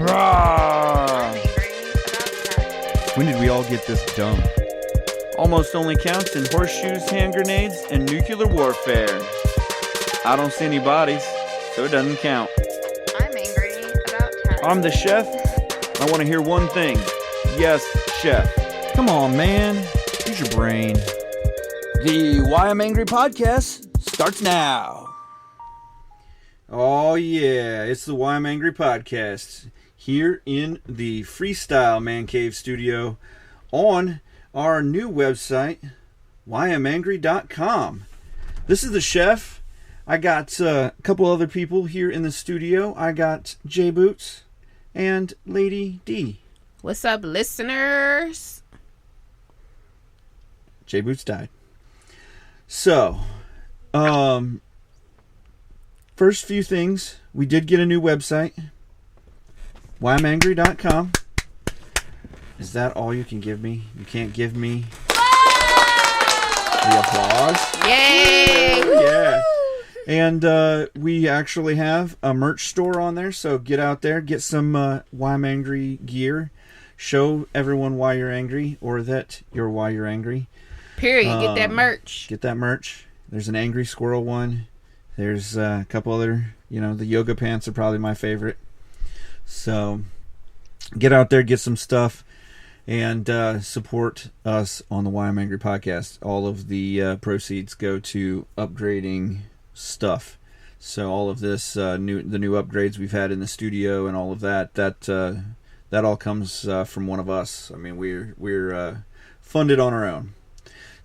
Rawr. When did we all get this dumb? Almost only counts in horseshoes, hand grenades, and nuclear warfare. I don't see any bodies, so it doesn't count. I'm angry about time. I'm the chef. I want to hear one thing. Yes, chef. Come on, man. Use your brain. The Why I'm Angry podcast starts now. Oh, yeah. It's the Why I'm Angry podcast here in the Freestyle Man Cave studio on our new website, whyimangry.com. This is the chef. I got a couple other people here in the studio. I got J Boots and Lady D. What's up, listeners? J Boots died. So, first few things, we did get a new website, whyimangry.com. Is that all you can give me? You can't give me the applause? Yay! Yeah. And we actually have a merch store on there, so get out there, get some Why I'm Angry gear. Show everyone why you're angry, or that you're why you're angry. Period. Get that merch. Get that merch. There's an Angry Squirrel one. There's a couple other, the yoga pants are probably my favorite. So get out there, get some stuff, and support us on the Why I'm Angry podcast. All of the proceeds go to upgrading stuff. So all of this, the new upgrades we've had in the studio and all of that all comes from one of us. I mean, we're funded on our own.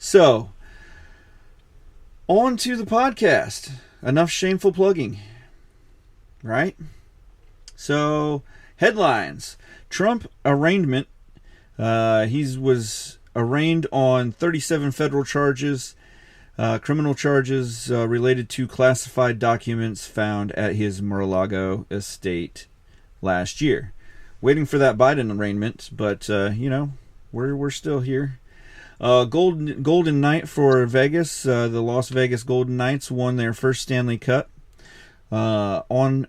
So, on to the podcast. Enough shameful plugging, right? So, headlines. Trump arraignment. He was arraigned on 37 federal charges, criminal charges related to classified documents found at his Mar-a-Lago estate last year. Waiting for that Biden arraignment, but, we're still here. Golden night for Vegas. The Las Vegas Golden Knights won their first Stanley Cup. On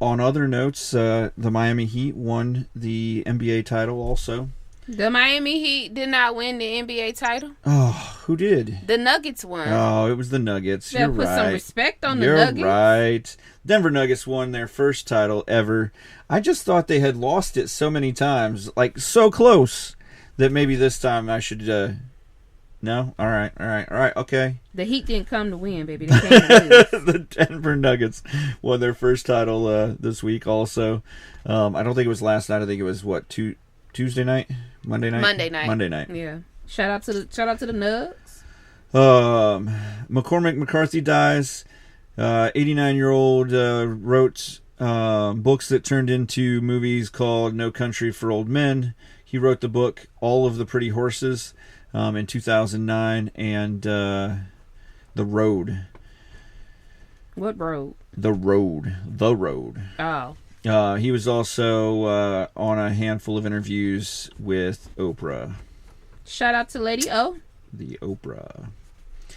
other notes, the Miami Heat won the NBA title also. The Miami Heat did not win the NBA title. Oh, who did? The Nuggets won. Oh, it was the Nuggets. You're right. Put some respect on the Nuggets. You're right. Denver Nuggets won their first title ever. I just thought they had lost it so many times, like so close, that maybe this time I should, no? All right, okay. The Heat didn't come to win, baby. They came to lose. The Denver Nuggets won their first title this week also. I don't think it was last night. I think it was, Tuesday night? Monday night? Monday night. Yeah. Shout out to the Nugs. McCormick McCarthy dies. 89-year-old wrote books that turned into movies called No Country for Old Men. He wrote the book All of the Pretty Horses in 2009, and The Road. What road? The Road. Oh. He was also on a handful of interviews with Oprah. Shout out to Lady O. The Oprah.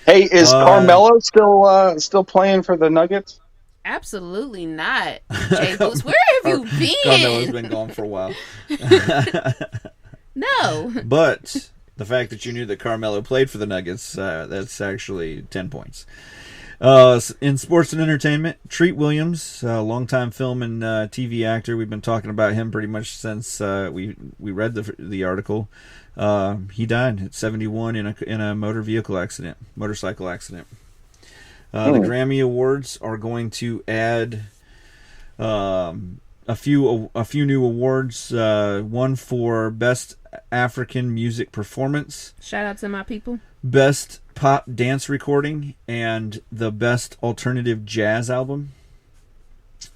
Hey, is Carmelo still playing for the Nuggets? Absolutely not. Jay Boots, where have you been? Carmelo's been gone for a while. No. But the fact that you knew that Carmelo played for the Nuggets, that's actually 10 points. In sports and entertainment, Treat Williams, longtime film and TV actor. We've been talking about him pretty much since we read the article. He died at 71 in a motorcycle accident. The Grammy Awards are going to add a few new awards. One for Best African Music Performance. Shout out to my people. Best Pop Dance Recording, and the Best Alternative Jazz Album.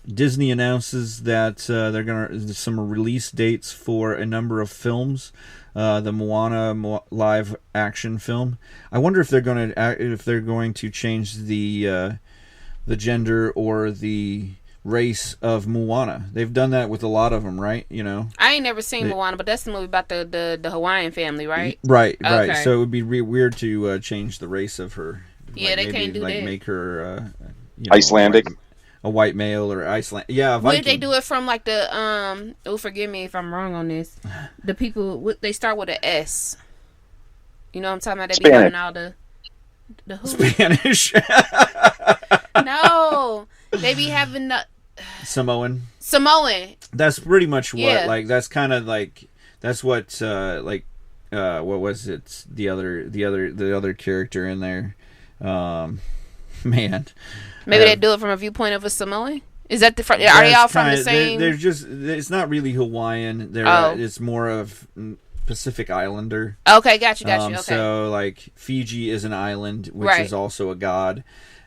Disney announces that they're gonna some release dates for a number of films. The Moana live action film. I wonder if they're going to change the gender or the race of Moana. They've done that with a lot of them, right? I ain't never seen Moana, but that's the movie about the Hawaiian family, right? Right. Okay. So it would be weird to change the race of her. Yeah, they can't do that. Make her Icelandic. a white male or Iceland. Yeah, Would Viking. they do it from like the oh, forgive me if I'm wrong on this. The people they start with an S. You know what I'm talking about? They be Spanish. having all the who? Spanish. No, they be having the Samoan. That's pretty much what Yeah. that's kind of like that's what what was it? The other character in there. Man. Maybe they do it from a viewpoint of a Samoan. Is that the? Are they all from the same? They're just. It's not really Hawaiian. It's more of Pacific Islander. Okay, got you. Okay. So like Fiji is an island, which Right. is also a god,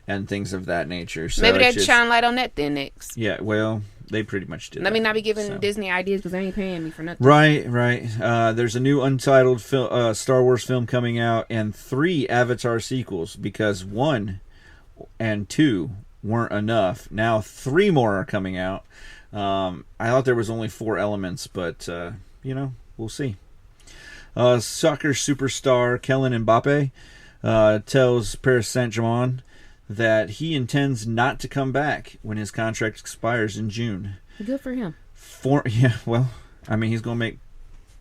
and things of that nature. So Maybe it's they'd just, shine light on that then next. Yeah, well, they pretty much did. Let me that, not be giving so. Disney ideas because they ain't paying me for nothing. Right. There's a new untitled Star Wars film coming out, and 3 Avatar sequels because 1 and 2 weren't enough. Now 3 more are coming out. I thought there was only 4 elements, but we'll see. Soccer superstar Kylian Mbappe tells Paris Saint-Germain that he intends not to come back when his contract expires in June. Good for him. He's going to make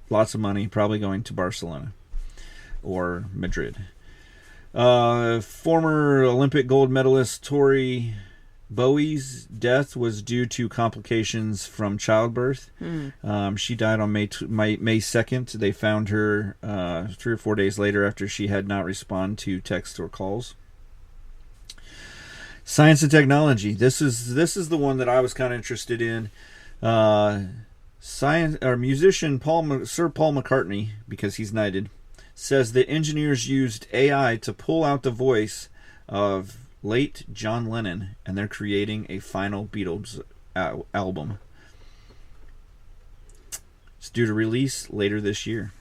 lots of money, probably going to Barcelona or Madrid. Former Olympic gold medalist Tori Bowie's death was due to complications from childbirth. She died on May 2nd. They found her 3 or 4 days later after she had not responded to texts or calls. Science and technology. This is the one that I was kind of interested in. Musician Sir Paul McCartney, because he's knighted, says that engineers used AI to pull out the voice of late John Lennon, and they're creating a final Beatles album. It's due to release later this year.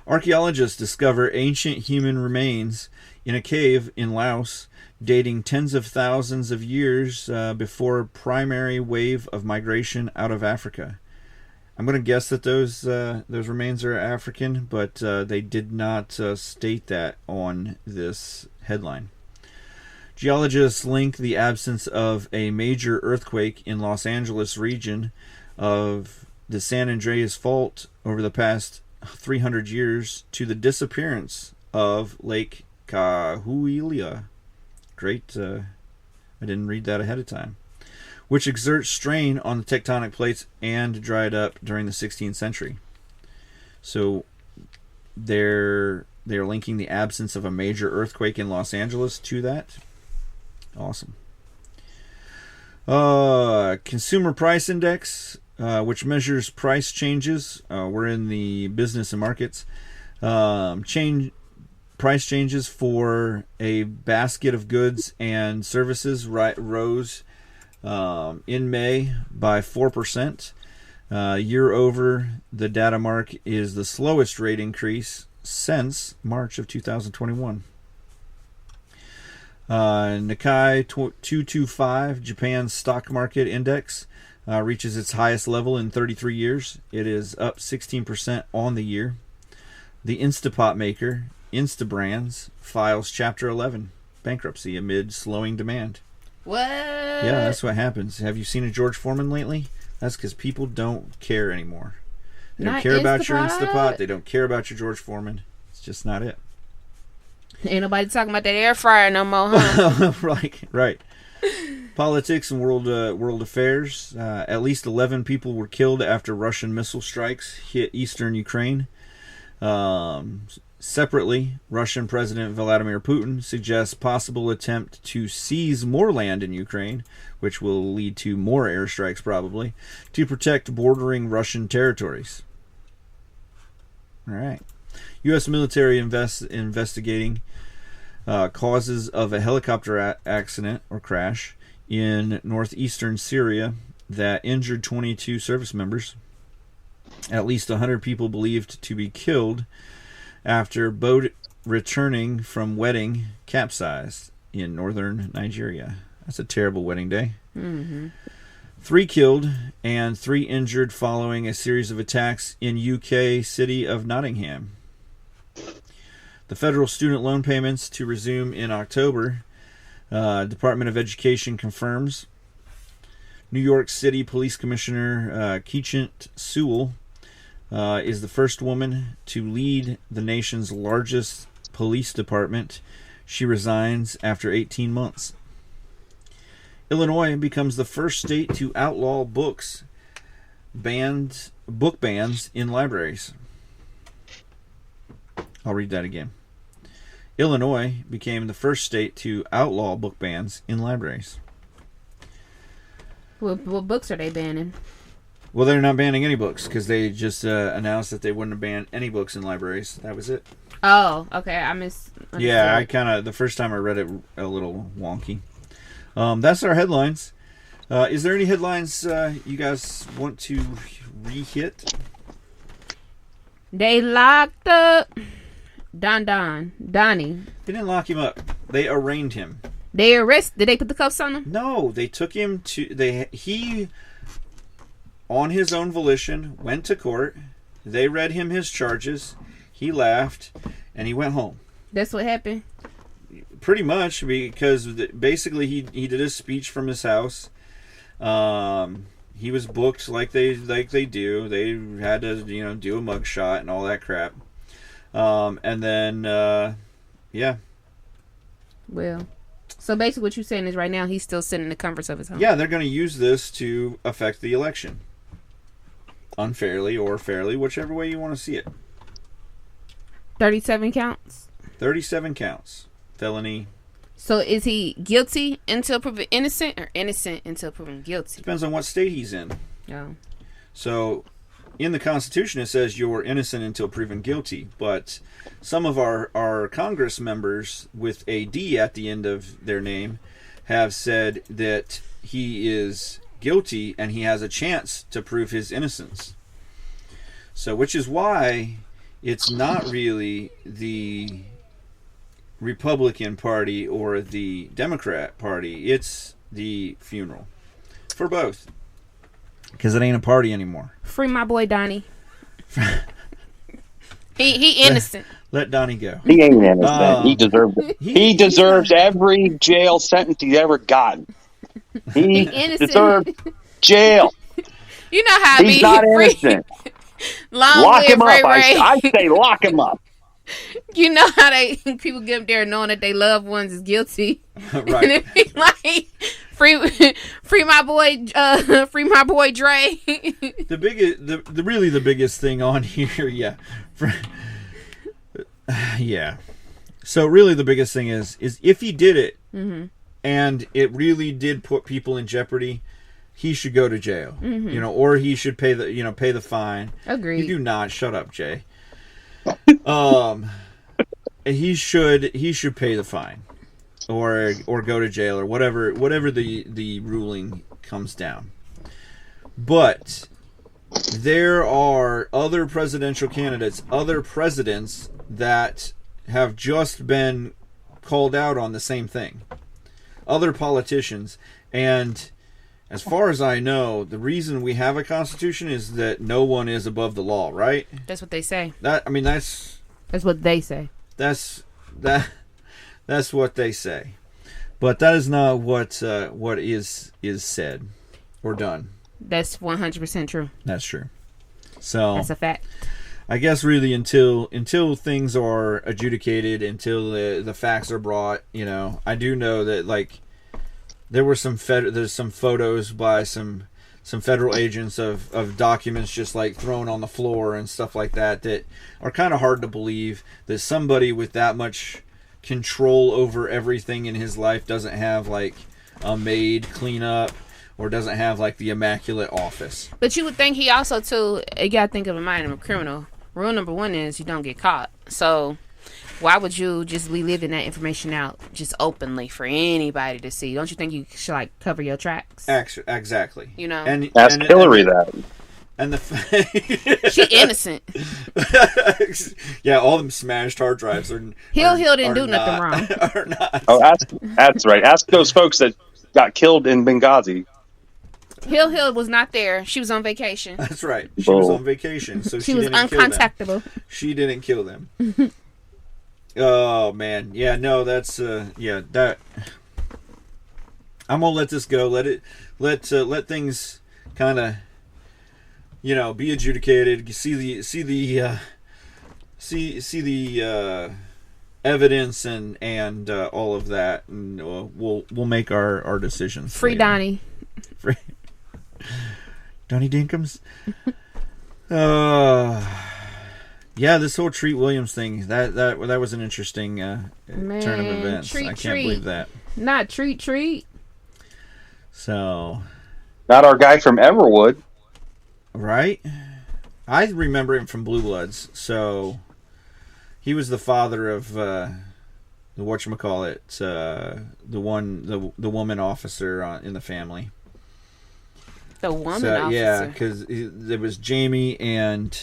Archaeologists discover ancient human remains in a cave in Laos, dating tens of thousands of years before a primary wave of migration out of Africa. I'm going to guess that those remains are African, but they did not state that on this headline. Geologists link the absence of a major earthquake in Los Angeles region of the San Andreas Fault over the past 300 years to the disappearance of Lake Cahuilla. Great, I didn't read that ahead of time. Which exerts strain on the tectonic plates and dried up during the 16th century. So they're linking the absence of a major earthquake in Los Angeles to that. Awesome. Consumer Price Index, which measures price changes. We're in the business and markets. Price changes for a basket of goods and services rose in May by 4%. Year over, the data mark is the slowest rate increase since March of 2021. Nikkei 225, Japan's stock market index, reaches its highest level in 33 years. It is up 16% on the year. The Instapot maker, Instabrands, files Chapter 11 bankruptcy amid slowing demand. What? Yeah, that's what happens. Have you seen a George Foreman lately? That's because people don't care anymore. They don't care about your Instapot. They don't care about your George Foreman. It's just not it. Ain't nobody talking about that air fryer no more, huh? Right. Politics and world affairs. At least 11 people were killed after Russian missile strikes hit eastern Ukraine. Separately, Russian President Vladimir Putin suggests possible attempt to seize more land in Ukraine, which will lead to more airstrikes probably, to protect bordering Russian territories. All right. U.S. military investigating causes of a helicopter accident or crash in northeastern Syria that injured 22 service members. At least 100 people believed to be killed after boat returning from wedding capsized in northern Nigeria. That's a terrible wedding day. Mm-hmm. 3 killed and 3 injured following a series of attacks in UK city of Nottingham. The federal student loan payments to resume in October. Department of Education confirms New York City Police Commissioner Keechant Sewell is the first woman to lead the nation's largest police department. She resigns after 18 months. Illinois becomes the first state to outlaw book bans in libraries. I'll read that again. Illinois became the first state to outlaw book bans in libraries. What books are they banning? Well, they're not banning any books because they just announced that they wouldn't ban any books in libraries. That was it. Oh, okay. I missed. Yeah, the first time I read it, a little wonky. That's our headlines. Is there any headlines you guys want to re-hit? They locked up Donnie. They didn't lock him up. They arraigned him. They arrested. Did they put the cuffs on him? No, they took him to. He, on his own volition, went to court. They read him his charges. He laughed, and he went home. That's what happened. Pretty much, because basically he did his speech from his house. He was booked like they do. They had to do a mugshot and all that crap. And then yeah. Well, so basically what you're saying is right now he's still sitting in the comforts of his home. Yeah, they're going to use this to affect the election, unfairly or fairly, whichever way you want to see it. 37 counts. 37 counts. Felony. So is he guilty until proven innocent or innocent until proven guilty? Depends on what state he's in. Oh. So in the Constitution it says you're innocent until proven guilty, but some of our Congress members with a D at the end of their name have said that he is guilty and he has a chance to prove his innocence. So which is why it's not really the Republican Party or the Democrat Party. It's the funeral for both. Because it ain't a party anymore. Free my boy Donnie. he innocent. Let Donnie go. He ain't innocent. He deserves it. He deserves every jail sentence he's ever gotten. He deserves jail. You know how he's not innocent. Lock him up. Ray. I say lock him up. You know how people get up there knowing that their loved ones is guilty, right? And it be like free my boy Dre. The biggest thing on here, yeah, yeah. So really, the biggest thing is if he did it, mm-hmm. and it really did put people in jeopardy, he should go to jail, mm-hmm. Or he should pay the fine. Agreed. You do not. Shut up, Jay. He should pay the fine, or go to jail, or whatever the ruling comes down. But there are other presidential candidates, other presidents that have just been called out on the same thing. Other politicians, and as far as I know, the reason we have a constitution is that no one is above the law, right? That's what they say. That's what they say. That's what they say. But that is not what is said or done. That's 100% true. That's true. So that's a fact. I guess really until things are adjudicated, until the facts are brought, I do know that there were there's some photos by some federal agents of documents just thrown on the floor and stuff like that are kind of hard to believe that somebody with that much control over everything in his life doesn't have a maid clean up or doesn't have the immaculate office. But you would think he also too, you gotta think of a mind of a criminal. Rule number 1 is you don't get caught. So why would you just be leaving that information out just openly for anybody to see? Don't you think you should cover your tracks? Exactly. And ask Hillary that. And she innocent. Yeah, all them smashed hard drives are. Hill didn't do nothing wrong. Are not. Oh, that's right. Ask those folks that got killed in Benghazi. Hill was not there. She was on vacation. That's right. She was on vacation, so she was didn't uncontactable. Kill them. She didn't kill them. Oh man, yeah, no, that's that. I'm gonna let this go. Let let things kind of, be adjudicated. See the evidence and all of that, and we'll make our decisions. Free later. Donnie. Free Donnie Dinkums. Yeah, this whole Treat Williams thing, that was an interesting turn of events. I can't believe that. Not treat. So, not our guy from Everwood, right? I remember him from Blue Bloods. So, he was the father of the whatchamacallit, the woman officer in the family. The woman officer. Yeah, because there was Jamie and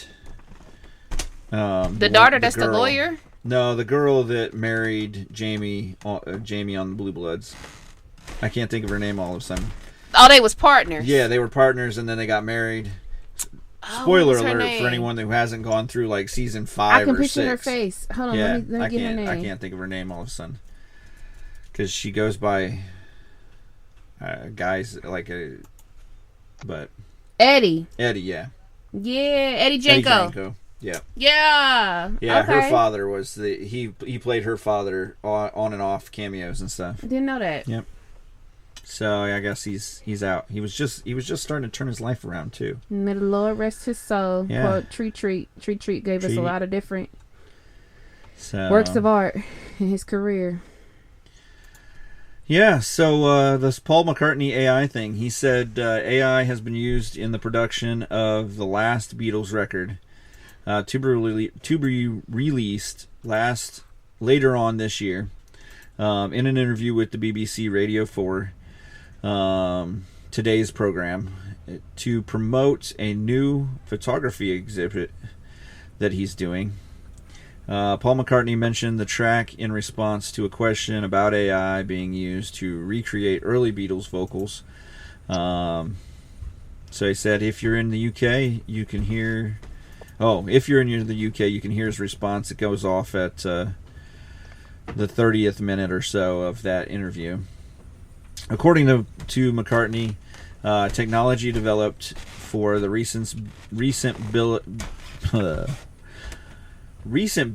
the daughter. That's girl. The lawyer. No, the girl that married Jamie on the Blue Bloods. I can't think of her name all of a sudden. Oh, they was partners. Yeah, they were partners, and then they got married. Spoiler alert for anyone who hasn't gone through like season 5 or 6. I can picture her face. Hold on, yeah, let me get her name. I can't think of her name all of a sudden because she goes by guys but Eddie. Yeah. Yeah, Eddie Janko. Yeah. Yeah. Yeah, okay. Her father was he played her father on and off cameos and stuff. Didn't know that. Yep. So I guess he's out. He was just starting to turn his life around too. May the Lord rest his soul. Yeah. Quote, Treat gave us a lot of different works of art in his career. Yeah, so this Paul McCartney AI thing, he said AI has been used in the production of the last Beatles record to be released later on this year. In an interview with the BBC Radio 4, today's program, to promote a new photography exhibit that he's doing. Paul McCartney mentioned the track in response to a question about AI being used to recreate early Beatles vocals. So he said, if you're in the UK, you can hear... Oh, if you're in the UK, you can hear his response. It goes off at the 30th minute or so of that interview. According to McCartney, technology developed for the recent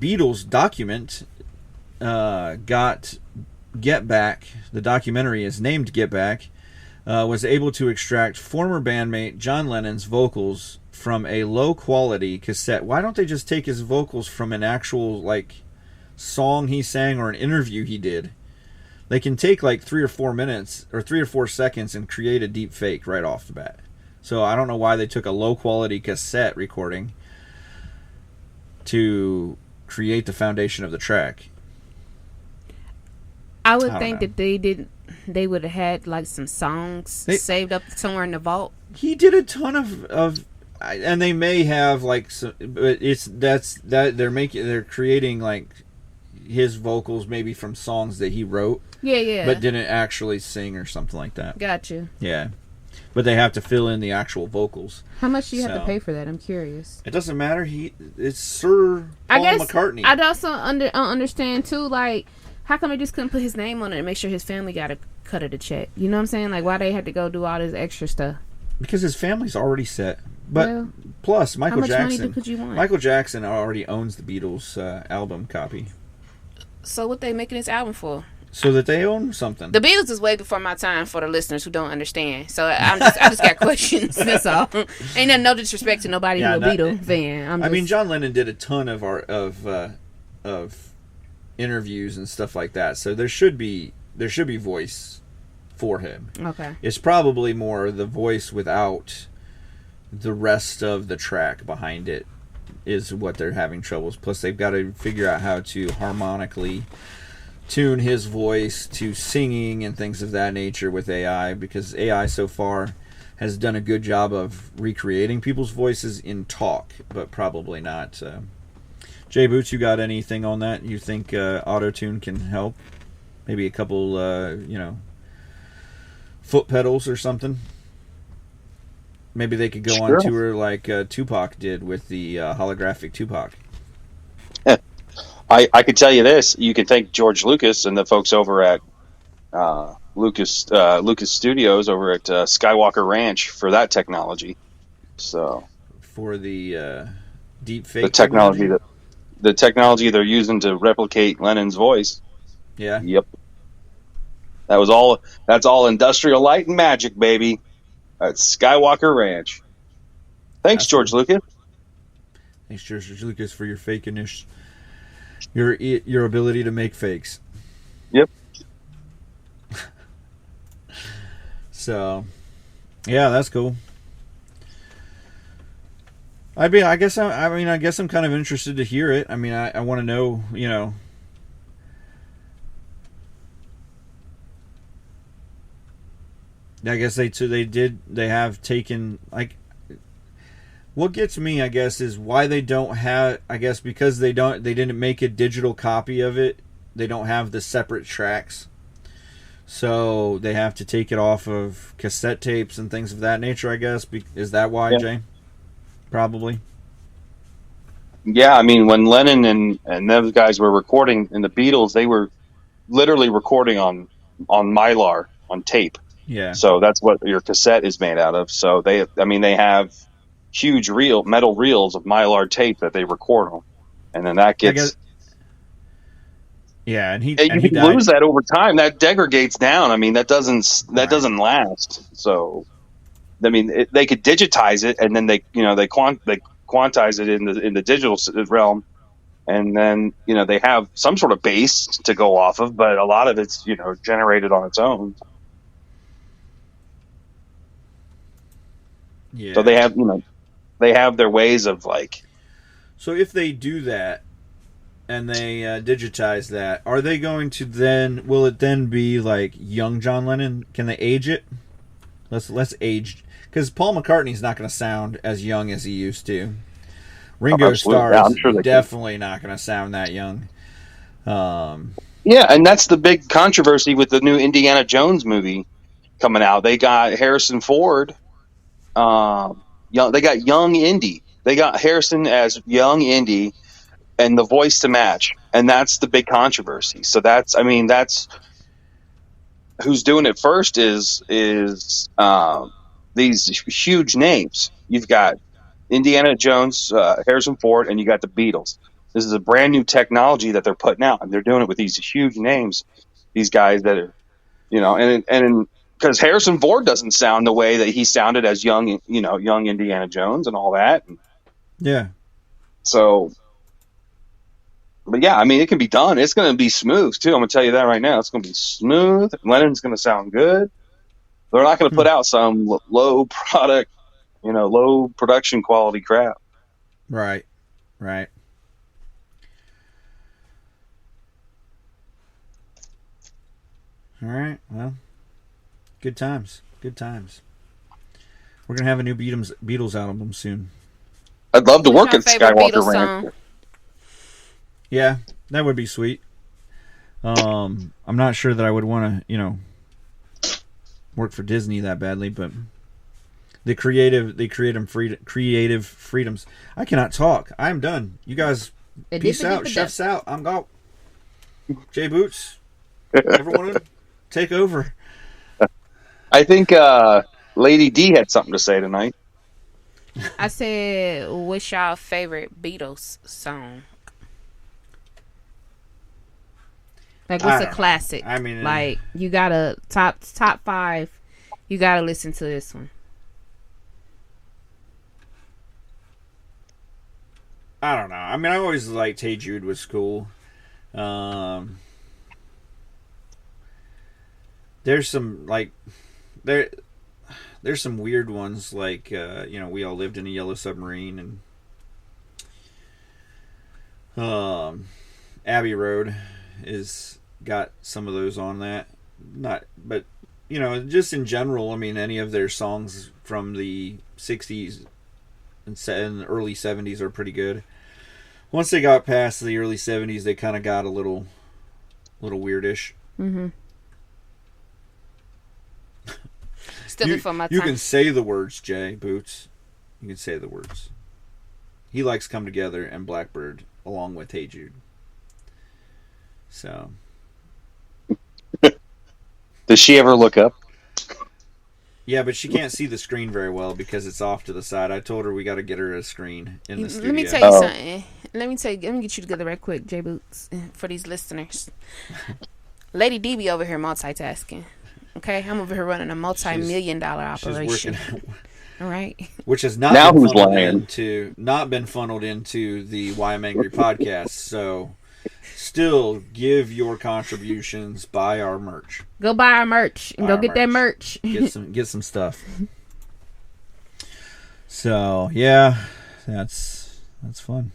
Beatles document Get Back. The documentary is named Get Back. Was able to extract former bandmate John Lennon's vocals from a low-quality cassette. Why don't they just take his vocals from an actual song he sang or an interview he did? They can take 3 or 4 minutes or 3 or 4 seconds and create a deep fake right off the bat. So I don't know why they took a low-quality cassette recording to create the foundation of the track. I would think that they would have had some songs saved up somewhere in the vault. He did a ton of and they may have some, but they're creating his vocals maybe from songs that he wrote. Yeah. But didn't actually sing or something like that. Gotcha. Yeah. But they have to fill in the actual vocals. How much do you have to pay for that? I'm curious. It doesn't matter. It's Sir Paul McCartney. I'd also understand too, how come they just couldn't put his name on it and make sure his family got a cut of the check? You know what I'm saying? Why they had to go do all this extra stuff? Because his family's already set. But plus, Michael Jackson. How much money could you want? Michael Jackson already owns the Beatles album copy. So what they making this album for? So that they own something. The Beatles is way before my time for the listeners who don't understand. So I just got questions. That's all. Ain't no disrespect to nobody who's a Beatle fan. I mean, John Lennon did a ton of interviews and stuff like that. So there should be voice for him. Okay. It's probably more the voice without the rest of the track behind it is what they're having troubles. Plus, they've got to figure out how to harmonically tune his voice to singing and things of that nature with AI, because AI so far has done a good job of recreating people's voices in talk, but probably not. Jay Boots, you got anything on that? You think auto-tune can help? Maybe a couple, foot pedals or something? Maybe they could go on tour like Tupac did with the holographic Tupac. I could tell you this. You can thank George Lucas and the folks over at Lucas Studios over at Skywalker Ranch for that technology. So for the deep the fake technology they're using to replicate Lennon's voice. Yeah. Yep. That's all industrial light and magic, baby. At Skywalker Ranch. Thanks, That's George cool. Lucas. Thanks, George Lucas, for your fakiness. Your ability to make fakes. Yep. So, yeah, that's cool. I guess I'm kind of interested to hear it. I mean, I want to know, you know. I guess they have taken, like, what gets me, I guess, is why they don't have, I guess because they didn't make a digital copy of it, they don't have the separate tracks. So they have to take it off of cassette tapes and things of that nature, I guess. Is that why, Yeah. Jay? Probably. Yeah, I mean, when Lennon and those guys were recording in the Beatles, they were literally recording on Mylar, on tape. Yeah. So that's what your cassette is made out of. So they have huge metal reels of Mylar tape that they record on, and then that gets. Yeah, and he You died. lose that over time. That degrades down. I mean, that doesn't last. So, I mean, they could digitize it, and then they quantize it in the digital realm, and then they have some sort of base to go off of, but a lot of it's generated on its own. Yeah. So they have their ways of like. So if they do that, and they digitize that, are they going to then? Will it then be like young John Lennon? Can they age it? Let's age, because Paul McCartney's not going to sound as young as he used to. Ringo Starr is definitely not going to sound that young. Yeah, and that's the big controversy with the new Indiana Jones movie coming out. They got Harrison Ford. They got young Indy. They got Harrison as young Indy, and the voice to match, and that's the big controversy. So that's who's doing it first is these huge names. You've got Indiana Jones, Harrison Ford, and you got the Beatles. This is a brand new technology that they're putting out, and they're doing it with these huge names. These guys that are, and because Harrison Ford doesn't sound the way that he sounded as young Indiana Jones and all that. Yeah. So. But yeah, I mean, it can be done. It's going to be smooth too. I'm going to tell you that right now. It's going to be smooth. Lennon's going to sound good. They're not going to put out some low production quality crap. Right. Right. All right. Well, good times. Good times. We're going to have a new Beatles album soon. I'd love to work at Skywalker Ranch. Yeah, that would be sweet. I'm not sure that I would want to, work for Disney that badly, but the creative freedoms. I cannot talk. I'm done. You guys, peace out. Chefs out. I'm out. Jay Boots, everyone, take over. I think Lady D had something to say tonight. I said, what's y'all favorite Beatles song? Like, what's a classic? I mean, like, you gotta top 5. You gotta listen to this one. I don't know. I mean, I always liked "Hey Jude" was cool. There's some there's some weird ones like "We All Lived in a Yellow Submarine" and Abbey Road is got some of those on that. But just in general, I mean, any of their songs from the 60s and early 70s are pretty good. Once they got past the early 70s, they kind of got a little weirdish. Mm-hmm. Still before my time. You can say the words, Jay Boots. You can say the words. He likes "Come Together" and "Blackbird" along with "Hey Jude." So Does she ever look up? Yeah, but she can't see the screen very well because it's off to the side. I told her we got to get her a screen in the studio. Let me tell you something. Let me get you together right quick, J Boots, for these listeners. Lady D be over here multitasking. Okay, I'm over here running a multi-million-dollar operation. She's working. All right. Which has not Now been who's funneled lying? been funneled into the Why I'm Angry podcast. So, still give your contributions, buy our merch. Go buy our merch and go get that merch. Get some stuff. So yeah, that's fun.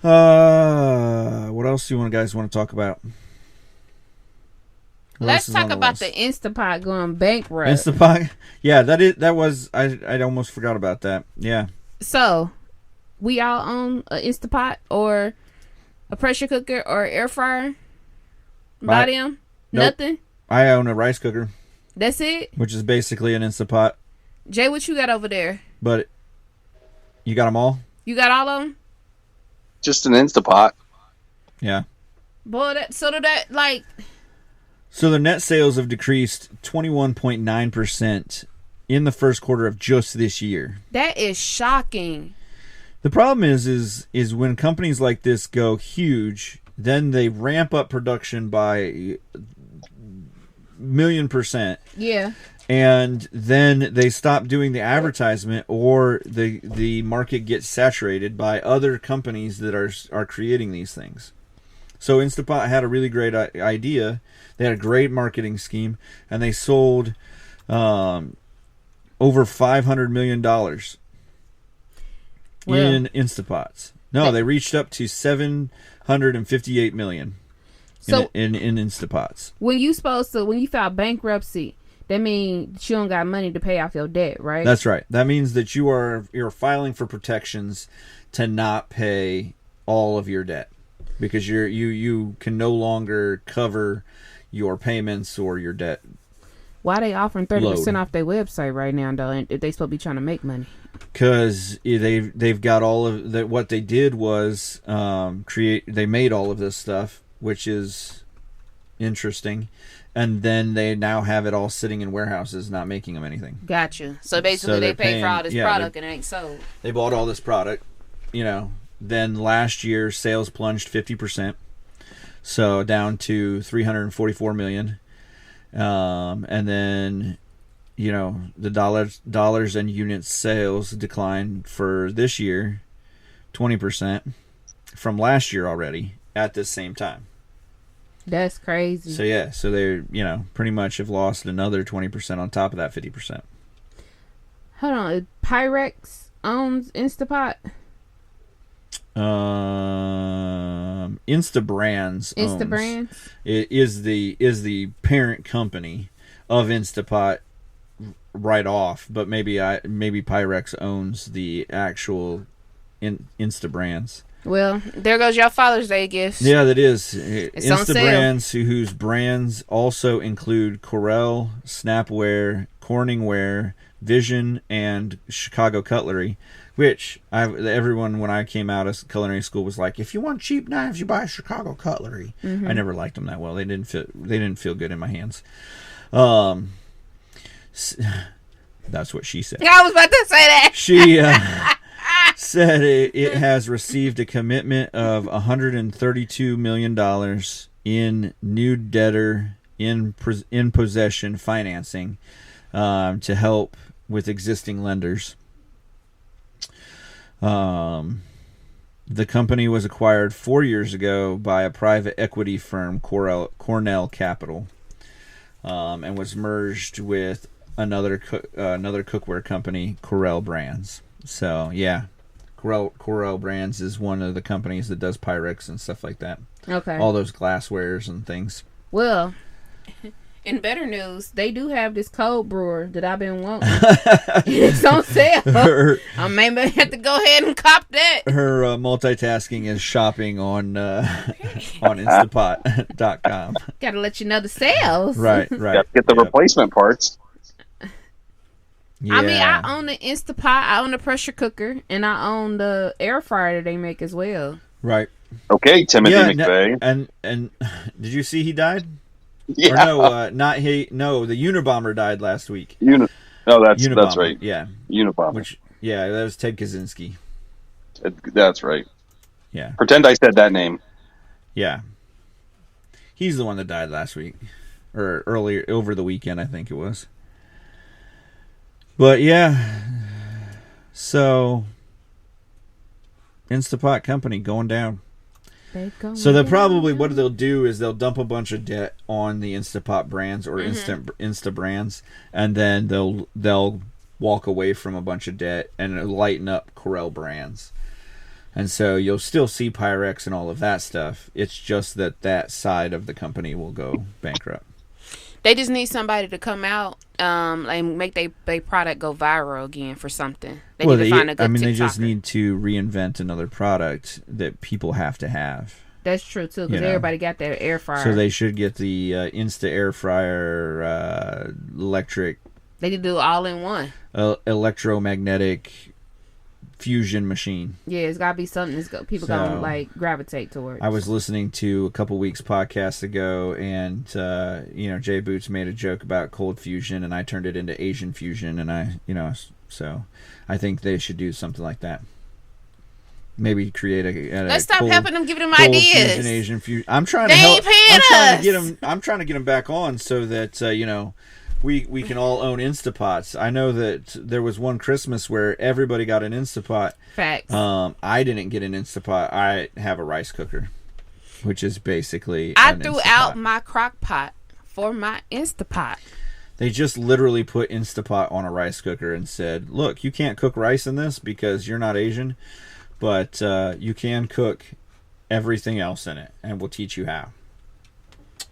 What else do you guys want to talk about? Let's talk about the Instapot going bankrupt. Instapot? Yeah, that was I almost forgot about that. Yeah. So, we all own an Instapot or a pressure cooker or air fryer? Buy them? Nope. Nothing? I own a rice cooker. That's it? Which is basically an Instapot. Jay, what you got over there? But you got them all? You got all of them? Just an Instapot. Yeah. Boy, so the net sales have decreased 21.9% in the first quarter of just this year. That is shocking. The problem is when companies like this go huge, then they ramp up production by 1,000,000%. Yeah. And then they stop doing the advertisement, or the market gets saturated by other companies that are creating these things. So Instapot had a really great idea. They had a great marketing scheme, and they sold over $500 million in Instapots. No, they reached up to $758 million in Instapots. When you file bankruptcy, that means you don't got money to pay off your debt, right? That's right. That means that you're filing for protections to not pay all of your debt, because you can no longer cover your payments or your debt. Why are they offering 30% off their website right now, though, if they supposed to be trying to make money? Because they've got all of that. What they did was they made all of this stuff, which is interesting, and then they now have it all sitting in warehouses, not making them anything. Gotcha. So basically, they pay for all this product and it ain't sold. They bought all this product, Then last year, sales plunged 50%, so down to $344 million. And then, the dollars and unit sales declined for this year 20% from last year already at the same time. That's crazy. So yeah, they pretty much have lost another 20% on top of that 50%. Hold on, Pyrex owns Instapot? Instabrands is the parent company of Instapot right off, but maybe Pyrex owns the actual Instabrands. Well, there goes your Father's Day gift. Yeah, that is. It's on sale. Instabrands, whose brands also include Corel, Snapware, Corningware, Vision, and Chicago Cutlery. Which everyone, when I came out of culinary school, was like, if you want cheap knives, you buy Chicago Cutlery. Mm-hmm. I never liked them that well. They didn't feel good in my hands. That's what she said. I was about to say that. She said it has received a commitment of $132 million in new debtor in possession financing to help with existing lenders. The company was acquired 4 years ago by a private equity firm, Cornell Capital, and was merged with another cookware company, Corel Brands. So yeah, Corel Brands is one of the companies that does Pyrex and stuff like that. Okay. All those glasswares and things. Well, in better news, they do have this cold brewer that I've been wanting. It's on sale. I may have to go ahead and cop that. Her multitasking is shopping on Instapot.com. Gotta let you know the sales. Right. Get the replacement parts. Yeah. I mean, I own the Instapot, I own the pressure cooker, and I own the air fryer that they make as well. Right. Okay, Timothy McVeigh. And did you see he died? Or no, not he. No, the Unabomber died last week. Oh, that's Unabomber, right. Yeah, Unabomber. That was Ted Kaczynski. That's right. Yeah, Pretend I said that name. yeah. He's the one that died last week, or earlier over the weekend, I think it was. But yeah, so Instapot company going down. So they'll probably, what they'll do is they'll dump a bunch of debt on the Instapot brands or Insta brands, and then they'll walk away from a bunch of debt and lighten up Corel brands. And so you'll still see Pyrex and all of that stuff. It's just that side of the company will go bankrupt. They just need somebody to come out and make their product go viral again for something. They need to find a good TikToker. They just need to reinvent another product that people have to have. That's true, too, because everybody got their air fryer. So they should get the Insta air fryer, electric. They need to do all in one. Electromagnetic fusion machine. Yeah, it's got to be something that's people going to like gravitate towards. I was listening to a couple weeks podcast ago, and Jay Boots made a joke about cold fusion, and I turned it into Asian fusion, and so I think they should do something like that. Maybe create a let's stop helping them, giving them cold ideas. Fusion, Asian fusion. I'm trying to help. I'm trying to get them back on so that we can all own Instapots. I know that there was one Christmas where everybody got an Instapot. Facts. I didn't get an Instapot. I have a rice cooker, which is basically I threw out my crock pot for my Instapot. They just literally put Instapot on a rice cooker and said, look, you can't cook rice in this because you're not Asian, but you can cook everything else in it, and we'll teach you how.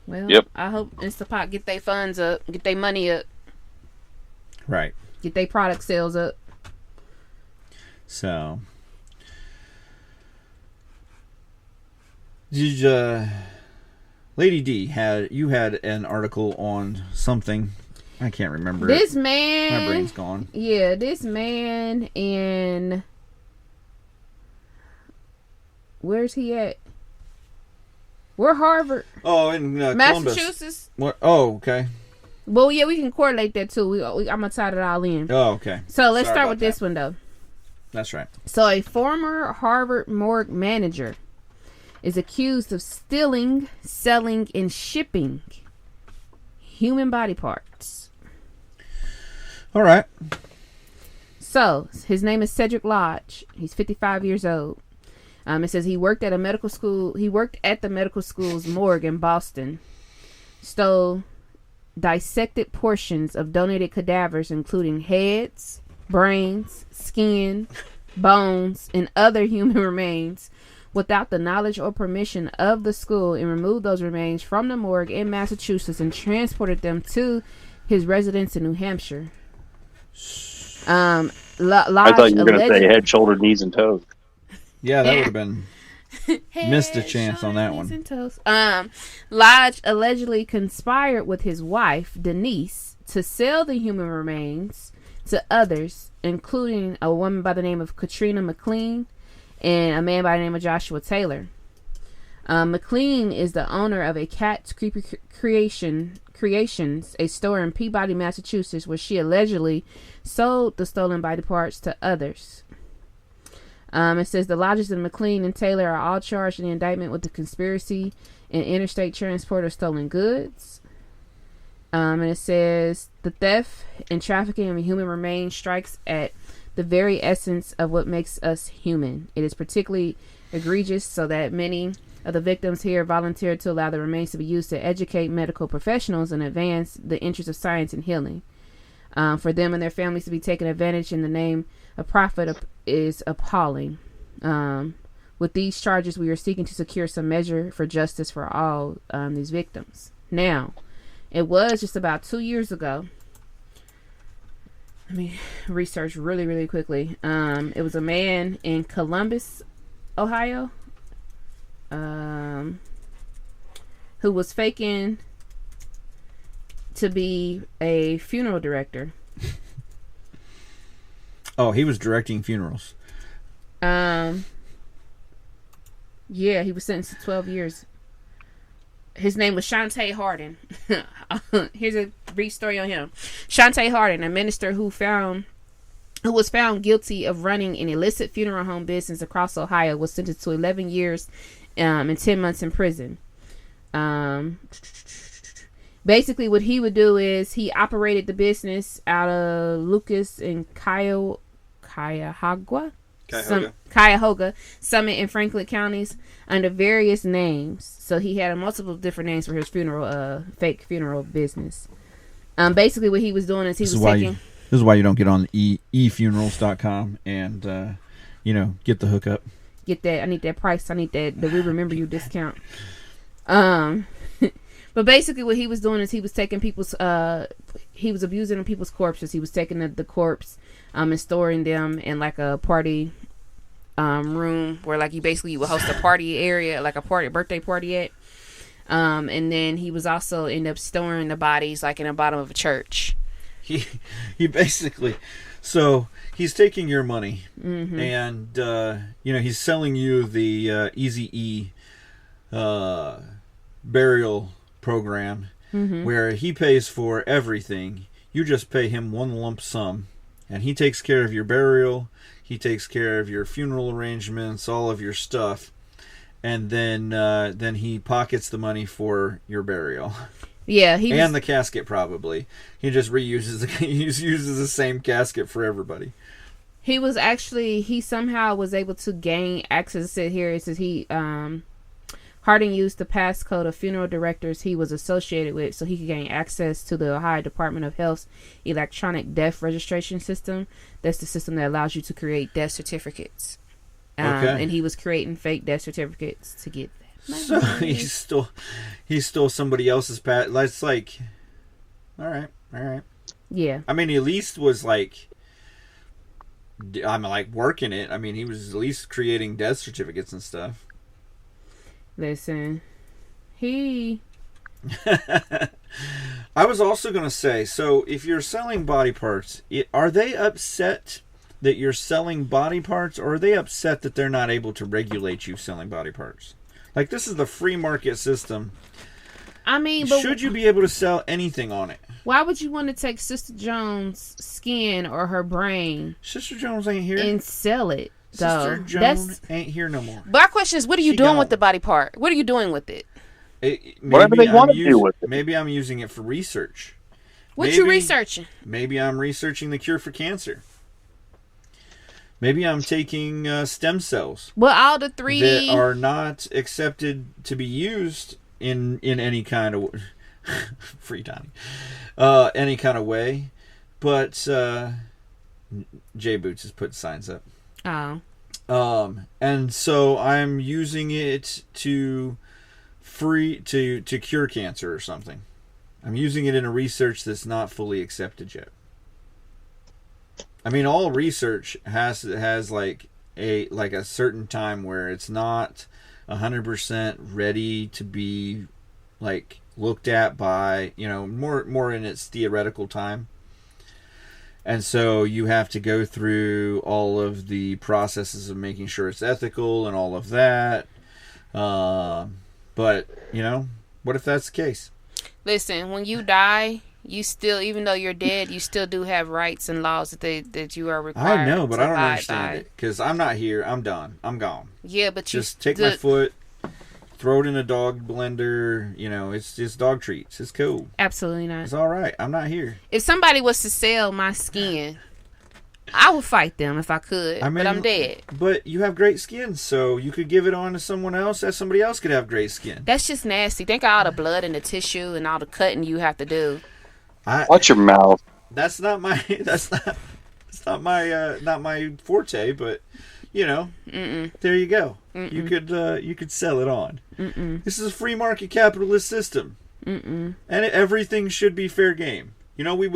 Well, I hope Instapot get their funds up, get their money up. Right. Get their product sales up. So, did Lady D had an article on something? I can't remember. This man, my brain's gone. Yeah, this man in where's he at? We're Harvard. Oh, in Massachusetts. Columbus. What? Oh, okay. Well, yeah, we can correlate that too. I'm gonna tie it all in. Oh, okay. So let's start with this one though. That's right. So a former Harvard morgue manager is accused of stealing, selling, and shipping human body parts. All right. So his name is Cedric Lodge. He's 55 years old. It says he worked at a medical school. He worked at the medical school's morgue in Boston. Stole dissected portions of donated cadavers, including heads, brains, skin, bones, and other human remains, without the knowledge or permission of the school, and removed those remains from the morgue in Massachusetts and transported them to his residence in New Hampshire. Lodge I thought you were going to say head, shoulder, knees, and toes. Yeah, that would have been missed a chance on that one. Lodge allegedly conspired with his wife, Denise, to sell the human remains to others, including a woman by the name of Katrina McLean and a man by the name of Joshua Taylor. McLean is the owner of a Cat's Creepy Creations, a store in Peabody, Massachusetts, where she allegedly sold the stolen body parts to others. It says the Lodges and McLean and Taylor are all charged in the indictment with the conspiracy and interstate transport of stolen goods. And it says the theft and trafficking of human remains strikes at the very essence of what makes us human. It is particularly egregious so that many of the victims here volunteered to allow the remains to be used to educate medical professionals and advance the interests of science and healing. For them and their families to be taken advantage in the name of profit is appalling. With these charges, we are seeking to secure some measure for justice for all these victims. Now, it was just about 2 years ago. Let me research really, really quickly. It was a man in Columbus, Ohio, who was faking to be a funeral director. Oh, he was directing funerals. Yeah, he was sentenced to 12 years. his name was Shantae Harden. Here's a brief story on him. Shantae Harden, a minister who was found guilty of running an illicit funeral home business across Ohio, was sentenced to 11 years and 10 months in prison. Basically, what he would do is he operated the business out of Lucas and Cuyahoga, Summit, and Franklin counties under various names. So he had multiple different names for his fake funeral business. Basically, what he was doing is he was taking. This is why you don't get on efunerals.com and get the hookup. Get that. I need that price. I need that We Remember You discount. But basically what he was doing is he was taking people's he was abusing people's corpses. He was taking the corpse and storing them in like a party room where like you would host a party area, like a birthday party at. And then he was also end up storing the bodies like in the bottom of a church. He basically, so he's taking your money, and he's selling you the Easy burial program, where he pays for everything. You just pay him one lump sum, and he takes care of your burial. He takes care of your funeral arrangements, all of your stuff, and then he pockets the money for your burial. Yeah, and the casket probably. He just uses the same casket for everybody. He somehow was able to gain access. It says here, it says Harding used the passcode of funeral directors he was associated with so he could gain access to the Ohio Department of Health's electronic death registration system. That's the system that allows you to create death certificates. And he was creating fake death certificates to get that. So he stole somebody else's pass. That's like, all right. Yeah. I mean, he at least was like, working it. I mean, he was at least creating death certificates and stuff. Listen, I was also going to say, so if you're selling body parts, are they upset that you're selling body parts, or are they upset that they're not able to regulate you selling body parts? Like, this is the free market system. I mean, should you be able to sell anything on it? Why would you want to take Sister Jones' skin or her brain? Sister Jones ain't here. And sell it. Sister Jones ain't here no more. But our question is, what are you doing with the body part? What are you doing with it? Whatever they want to do with it. Maybe I'm using it for research. What you researching? Maybe I'm researching the cure for cancer. Maybe I'm taking stem cells. Well, all the three that are not accepted to be used in any kind of free Donnie, any kind of way. But Jay Boots has put signs up. Oh. And so I'm using it to cure cancer or something. I'm using it in a research that's not fully accepted yet. I mean, all research has like a certain time where it's not 100% ready to be like looked at by, more in its theoretical time. And so you have to go through all of the processes of making sure it's ethical and all of that. But, what if that's the case? Listen, when you die, you still, even though you're dead, you still do have rights and laws that you are required. I know, but to I don't abide understand by. it because I'm not here. I'm done. I'm gone. Yeah, but just take my foot, throw it in a dog blender. It's just dog treats. It's cool. Absolutely not. It's all right. I'm not here. If somebody was to sell my skin, I would fight them if I could. But I'm dead. But you have great skin, so you could give it on to someone else, as somebody else could have great skin. That's just nasty. Think of all the blood and the tissue and all the cutting you have to do. Watch your mouth. That's not my. Not my forte. But there you go. You could sell it on. This is a free market capitalist system, and everything should be fair game. We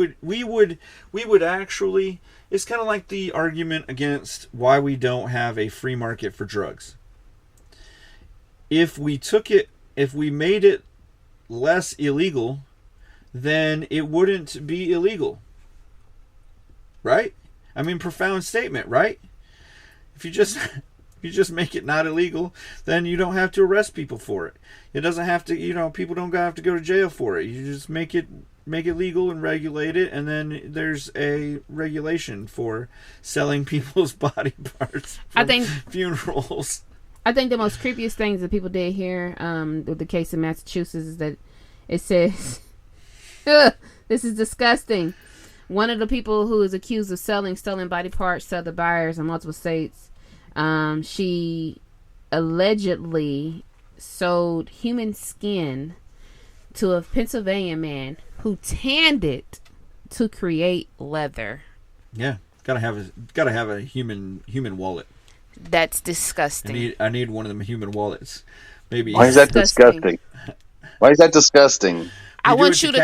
would actually. It's kind of like the argument against why we don't have a free market for drugs. If we made it less illegal, then it wouldn't be illegal. Right? I mean, profound statement, right? If you just You just make it not illegal, then you don't have to arrest people for it. It doesn't have to, people don't have to go to jail for it. You just make it legal and regulate it, and then there's a regulation for selling people's body parts from I think funerals. I think the most creepiest things that people did here, with the case in Massachusetts, is that it says, this is disgusting. One of the people who is accused of selling stolen body parts to other buyers in multiple states, she allegedly sold human skin to a Pennsylvania man who tanned it to create leather. Yeah, gotta have a human wallet. That's disgusting. I need one of them human wallets. Maybe. Why is that disgusting? Why is that disgusting? I want you to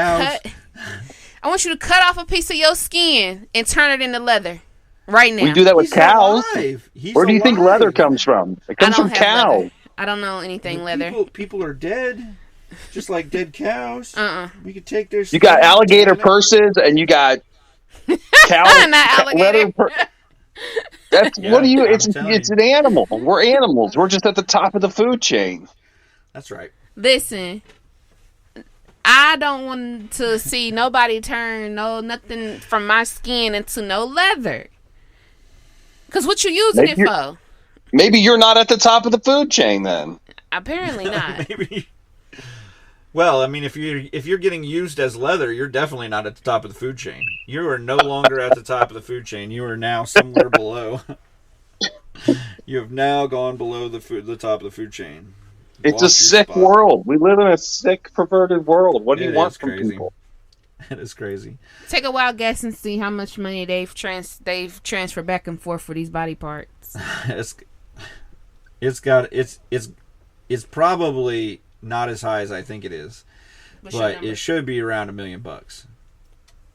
cut off a piece of your skin and turn it into leather right now. We do that with cows. Where do you think leather comes from? It comes from cow. Leather. I don't know anything leather. People are dead, just like dead cows. We could take their. You got alligator purses, and you got cow leather. That's what do you? It's an animal. We're animals. We're just at the top of the food chain. That's right. Listen, I don't want to see nobody turn nothing from my skin into no leather. Cause what you using it for? Maybe you're not at the top of the food chain then. Apparently not. Maybe. Well, I mean, if you're getting used as leather, you're definitely not at the top of the food chain. You are no longer at the top of the food chain. You are now somewhere below. You have now gone below the top of the food chain. It's a sick world. We live in a sick, perverted world. What do you want from people? It is crazy. Take a wild guess and see how much money they've transferred back and forth for these body parts. It's probably not as high as I think it is, but it should be around $1 million.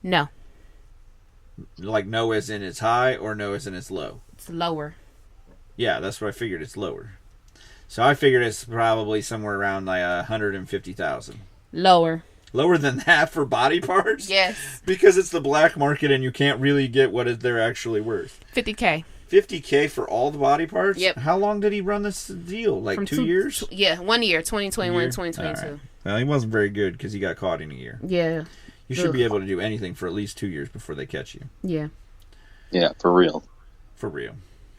No. Like no as in it's high, or no as in it's low? It's lower. Yeah, that's what I figured. It's lower. So I figured it's probably somewhere around like 150,000. Lower. Lower than that for body parts? Yes. Because it's the black market and you can't really get what they're actually worth. $50K. $50K for all the body parts? Yep. How long did he run this deal? Like 2 years? Yeah, 1 year, 2021, 2022. Right. Well, he wasn't very good because he got caught in a year. Yeah. You should be able to do anything for at least 2 years before they catch you. Yeah. Yeah, for real. For real.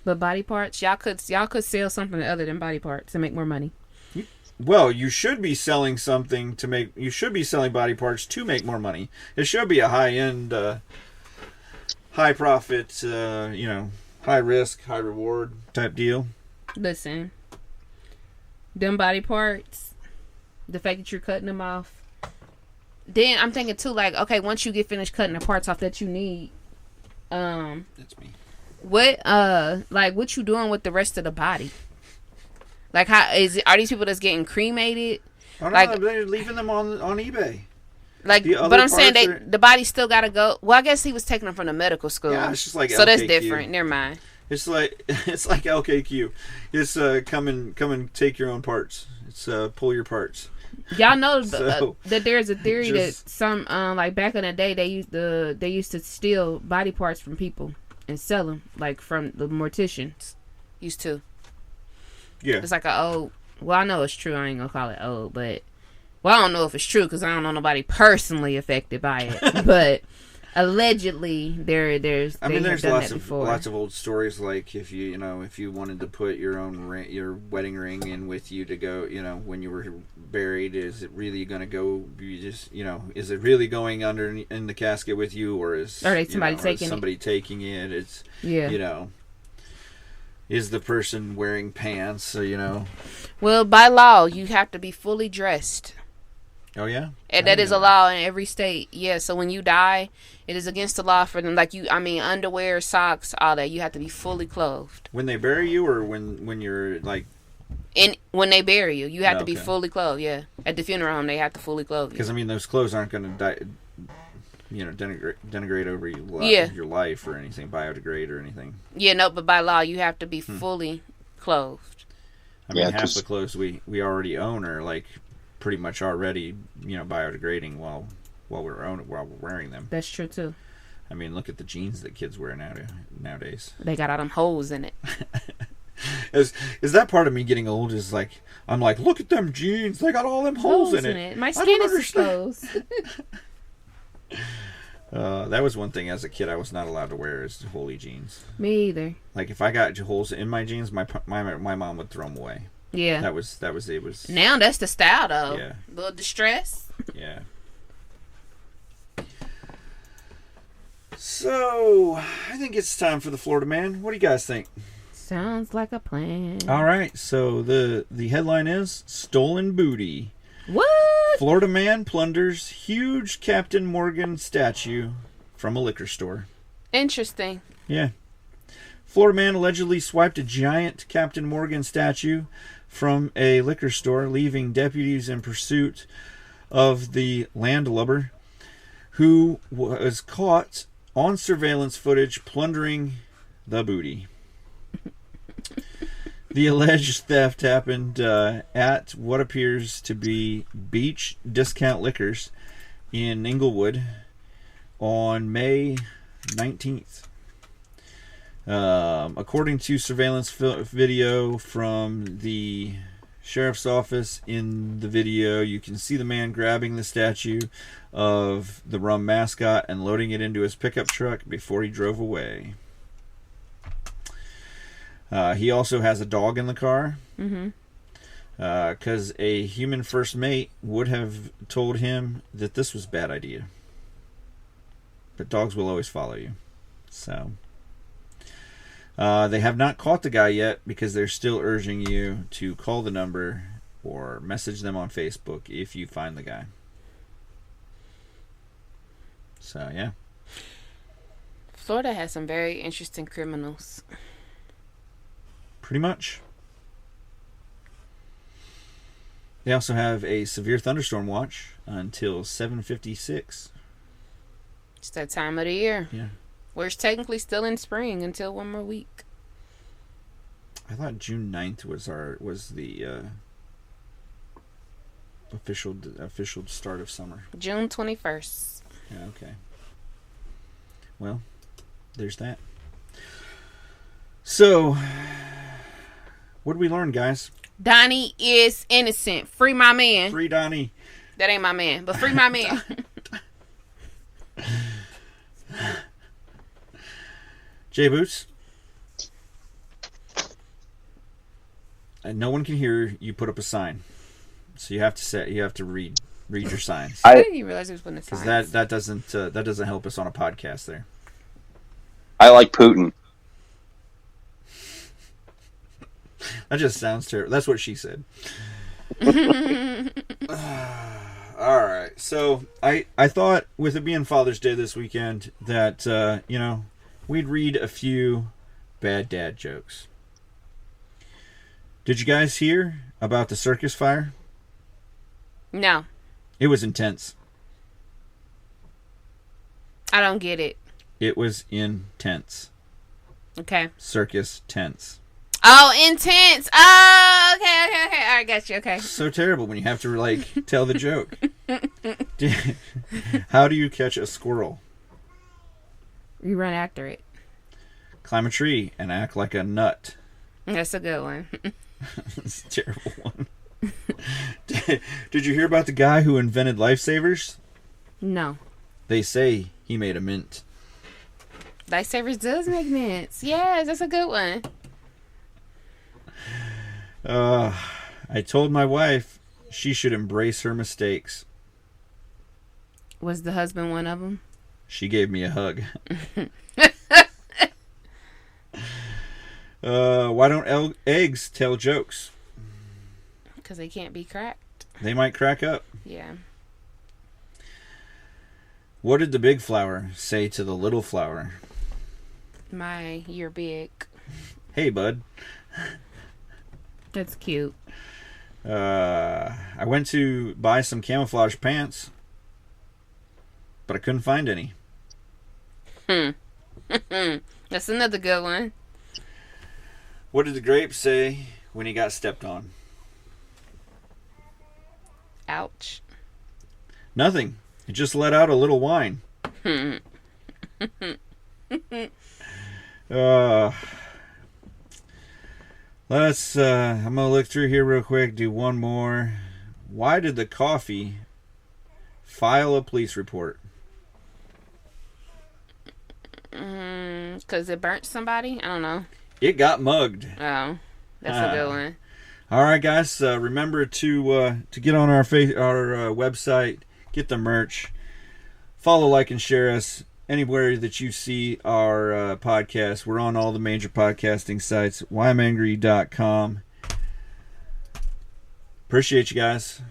But body parts, y'all could sell something other than body parts to make more money. Well, you should be selling something to make. You should be selling body parts to make more money. It should be a high-end, high profit, high risk, high reward type deal. Listen, them body parts, the fact that you're cutting them off. Then I'm thinking too, like, okay, once you get finished cutting the parts off that you need, that's me. What you doing with the rest of the body? Like, are these people that's getting cremated? Oh, no, they're leaving them on eBay. Like, but I'm saying the body still gotta go. Well, I guess he was taking them from the medical school. Yeah, it's just like so LKQ. That's different. Never mind. It's like LKQ. It's come and take your own parts. It's pull your parts. Y'all know that there's a theory that some like back in the day they used to steal body parts from people and sell them, like from the morticians used to. Yeah. It's like well, I know it's true. I ain't gonna call it old, but I don't know if it's true because I don't know nobody personally affected by it. But allegedly, there's lots of old stories, like if you wanted to put your wedding ring in with you to go, when you were buried, is it really going to go? Is it really going under in the casket with you, or is somebody taking it? It's Is the person wearing pants? So Well, by law, you have to be fully dressed. Oh yeah, and that is a law in every state. Yeah, so when you die, it is against the law for them. Underwear, socks, all that. You have to be fully clothed. When they bury you, or when you're like. When they bury you, you have to be fully clothed. Yeah, at the funeral home, they have to fully clothe you. Because those clothes aren't going to denigrate over your life or anything, biodegrade or anything. Yeah, no, but by law, you have to be fully clothed. I mean, half the clothes we already own are like pretty much already biodegrading while we're wearing them. That's true too. I mean, look at the jeans that kids wear nowadays. They got all them holes in it. Is that part of me getting old? Is like I'm like, look at them jeans. They got all them holes in it. My I skin don't is understand. exposed. That was one thing as a kid I was not allowed to wear is holy jeans. Me either. Like if I got holes in my jeans, my mom would throw them away. Yeah. That was it was. Now that's the style though. Yeah. A little distress. Yeah. So I think it's time for the Florida Man. What do you guys think? Sounds like a plan. All right. So the headline is Stolen Booty. What? Florida man plunders huge Captain Morgan statue from a liquor store. Interesting. Yeah. Florida man allegedly swiped a giant Captain Morgan statue from a liquor store, leaving deputies in pursuit of the landlubber, who was caught on surveillance footage plundering the booty. The alleged theft happened at what appears to be Beach Discount Liquors in Inglewood on May 19th. According to surveillance video from the sheriff's office, in the video you can see the man grabbing the statue of the rum mascot and loading it into his pickup truck before he drove away. He also has a dog in the car. Because a human first mate would have told him that this was a bad idea. But dogs will always follow you. So they have not caught the guy yet because they're still urging you to call the number or message them on Facebook if you find the guy. So, yeah. Florida has some very interesting criminals. Pretty much. They also have a severe thunderstorm watch until 7:56. It's that time of the year. Yeah. We're technically still in spring until one more week. I thought June 9th was the official start of summer. June 21st. Yeah, okay. Well, there's that. So, what did we learn, guys? Donnie is innocent. Free my man. Free Donnie. That ain't my man, but free my man. Jay Boots. And no one can hear you put up a sign, so you have to read your signs. I didn't even realize he was putting a sign. Because that doesn't help us on a podcast there. I like Putin. That just sounds terrible. That's what she said. All right. So I thought, with it being Father's Day this weekend, that we'd read a few bad dad jokes. Did you guys hear about the circus fire? No. It was intense. I don't get it. It was intense. Okay. Circus tense. Oh, intense. Oh, okay. I got you. Okay. So terrible when you have to tell the joke. How do you catch a squirrel? You run after it. Climb a tree and act like a nut. That's a good one. That's a terrible one. Did you hear about the guy who invented lifesavers? No. They say he made a mint. Lifesavers does make mints. Yes, that's a good one. I told my wife she should embrace her mistakes. Was the husband one of them? She gave me a hug. Why don't eggs tell jokes? Because they can't be cracked. They might crack up. Yeah. What did the big flower say to the little flower? You're big. Hey, bud. That's cute. I went to buy some camouflage pants, but I couldn't find any. That's another good one. What did the grape say when he got stepped on? Ouch. Nothing. It just let out a little whine. Let's, I'm going to look through here real quick, do one more. Why did the coffee file a police report? Because it burnt somebody? I don't know. It got mugged. Oh, that's a good one. All right, guys. Remember to get on our website, get the merch, follow, like, and share us anywhere that you see our podcast. We're on all the major podcasting sites. whyimangry.com. Appreciate you guys.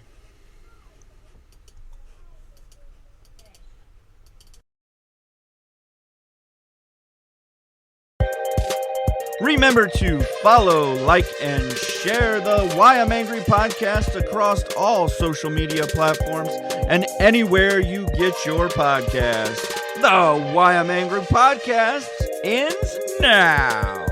Remember to follow, like, and share the Why I'm Angry podcast across all social media platforms and anywhere you get your podcasts. The Why I'm Angry podcast ends now.